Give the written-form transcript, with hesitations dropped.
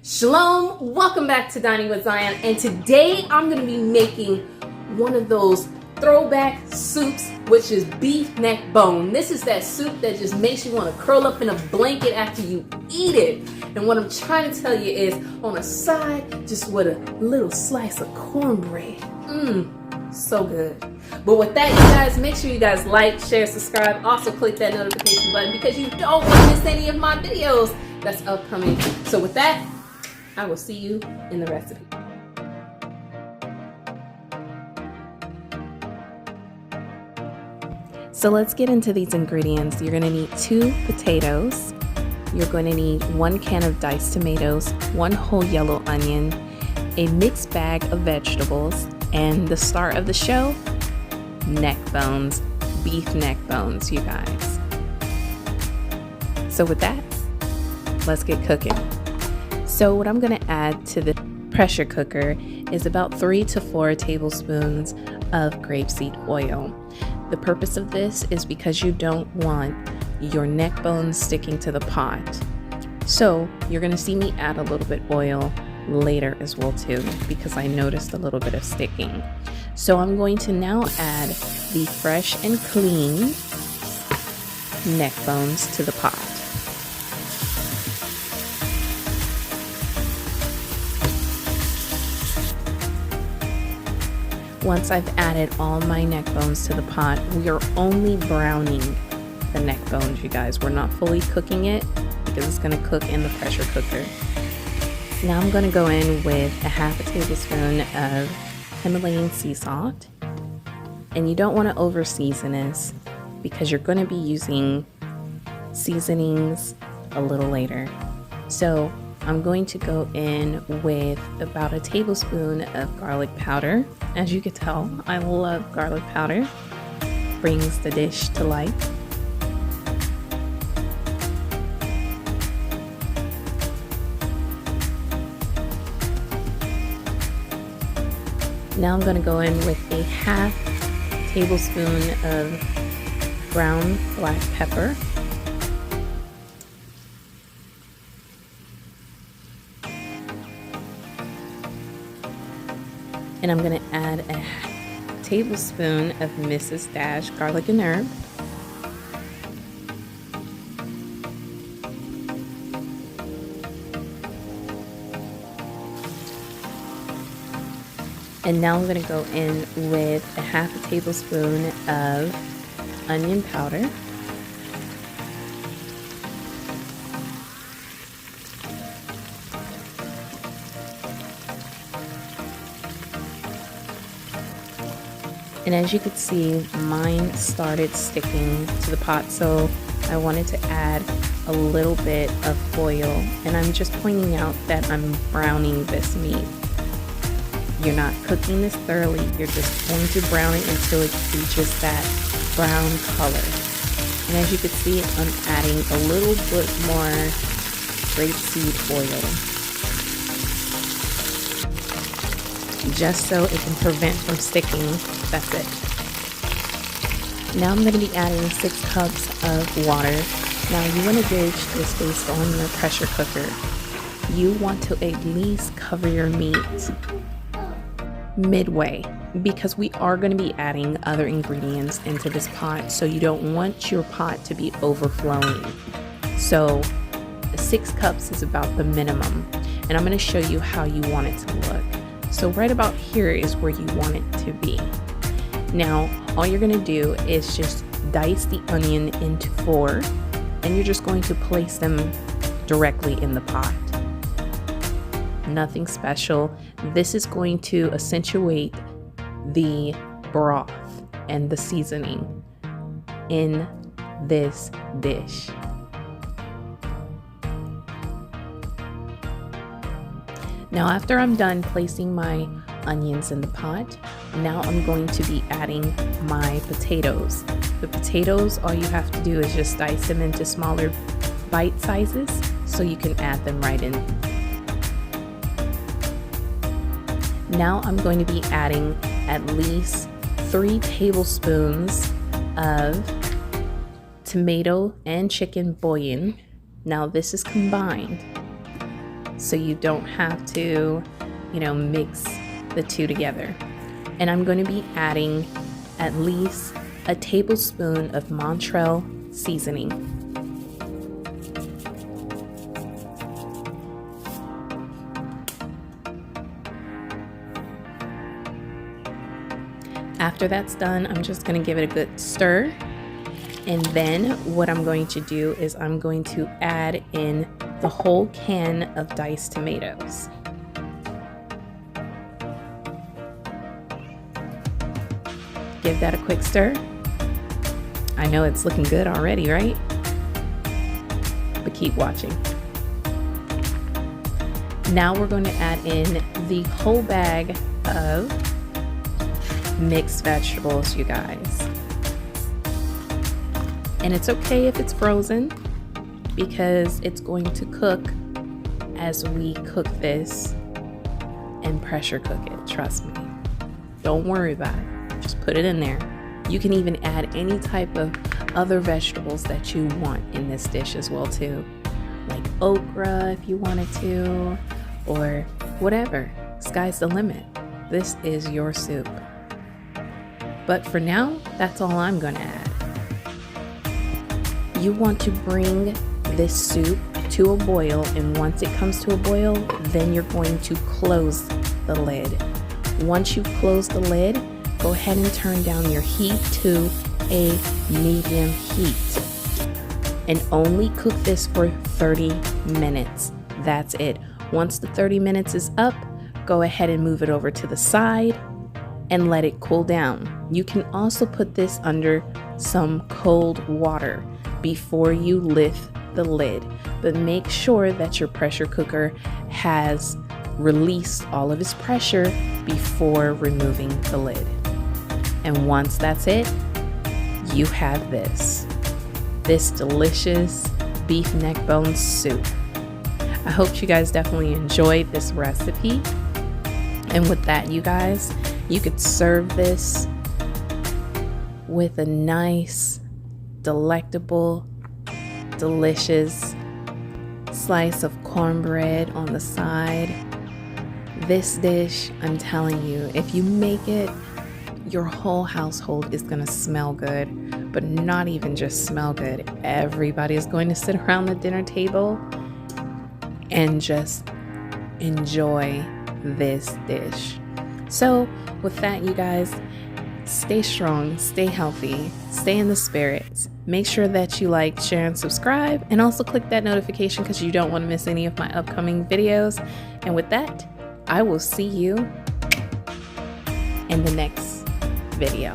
Shalom, welcome back to Dining with Zion, and today I'm going to be making one of those throwback soups, which is beef neck bone. This is that soup that just makes you want to curl up in a blanket after you eat it. And what I'm trying to tell you is, on a side, just with a little slice of cornbread. So good. But with that, you guys, make sure you guys like, share, subscribe. Also click that notification button because you don't want to miss any of my videos that's upcoming. So with that, I will see you in the recipe. So let's get into these ingredients. You're going to need 2 potatoes. You're going to need 1 can of diced tomatoes, 1 whole yellow onion, a mixed bag of vegetables, and the star of the show, neck bones, beef neck bones, you guys. So with that, let's get cooking. So what I'm going to add to the pressure cooker is about 3 to 4 tablespoons of grapeseed oil. The purpose of this is because you don't want your neck bones sticking to the pot. So you're going to see me add a little bit oil later as well too, because I noticed a little bit of sticking. So I'm going to now add the fresh and clean neck bones to the pot. Once I've added all my neck bones to the pot, we are only browning the neck bones, you guys. We're not fully cooking it because it's going to cook in the pressure cooker. Now I'm going to go in with a half a tablespoon of Himalayan sea salt. And you don't want to over season this because you're going to be using seasonings a little later. So I'm going to go in with about a tablespoon of garlic powder. As you can tell, I love garlic powder. Brings the dish to life. Now I'm going to go in with a half tablespoon of ground black pepper. And I'm going to add a tablespoon of Mrs. Dash garlic and herb. And now I'm going to go in with a half a tablespoon of onion powder. And as you can see, mine started sticking to the pot, so I wanted to add a little bit of foil. And I'm just pointing out that I'm browning this meat. You're not cooking this thoroughly, you're just going to brown it until it reaches that brown color. And as you can see, I'm adding a little bit more grapeseed oil, just so it can prevent from sticking. That's it. Now I'm going to be adding 6 cups of water. Now you want to gauge this based on your pressure cooker. You want to at least cover your meat midway, because we are going to be adding other ingredients into this pot, so you don't want your pot to be overflowing. So 6 cups is about the minimum, and I'm going to show you how you want it to look. So right about here is where you want it to be. Now all you're going to do is just dice the onion into 4, and you're just going to place them directly in the pot. Nothing special. This is going to accentuate the broth and the seasoning in this dish. Now after I'm done placing my onions in the pot, now I'm going to be adding my potatoes. The potatoes, all you have to do is just dice them into smaller bite sizes so you can add them right in. Now I'm going to be adding at least 3 tablespoons of tomato and chicken bouillon. Now this is combined. so you don't have to, you know, mix the two together. And I'm going to be adding at least a tablespoon of Montreal seasoning. After that's done, I'm just going to give it a good stir. And then what I'm going to do is I'm going to add in the whole can of diced tomatoes. Give that a quick stir. I know it's looking good already, right? But keep watching. Now we're going to add in the whole bag of mixed vegetables, you guys. And it's okay if it's frozen because it's going to cook as we cook this and pressure cook it. Trust me. Don't worry about it. Just put it in there. You can even add any type of other vegetables that you want in this dish as well too. Like okra if you wanted to, or whatever. Sky's the limit. This is your soup. But for now, that's all I'm gonna add. You want to bring this soup to a boil, and once it comes to a boil, then you're going to close the lid. Once you've closed the lid, go ahead and turn down your heat to a medium heat. And only cook this for 30 minutes. That's it. Once the 30 minutes is up, go ahead and move it over to the side and let it cool down. You can also put this under some cold water before you lift the lid, but make sure that your pressure cooker has released all of its pressure before removing the lid. And once that's it, you have this delicious beef neck bone soup. I hope you guys definitely enjoyed this recipe. And with that, you guys, you could serve this with a nice, delectable, delicious slice of cornbread on the side. This dish, I'm telling you, if you make it, your whole household is gonna smell good, but not even just smell good. Everybody is going to sit around the dinner table and just enjoy this dish. So with that, you guys, stay strong, stay healthy, stay in the spirit. Make sure that you like, share, and subscribe, and also click that notification because you don't want to miss any of my upcoming videos. And with that, I will see you in the next video.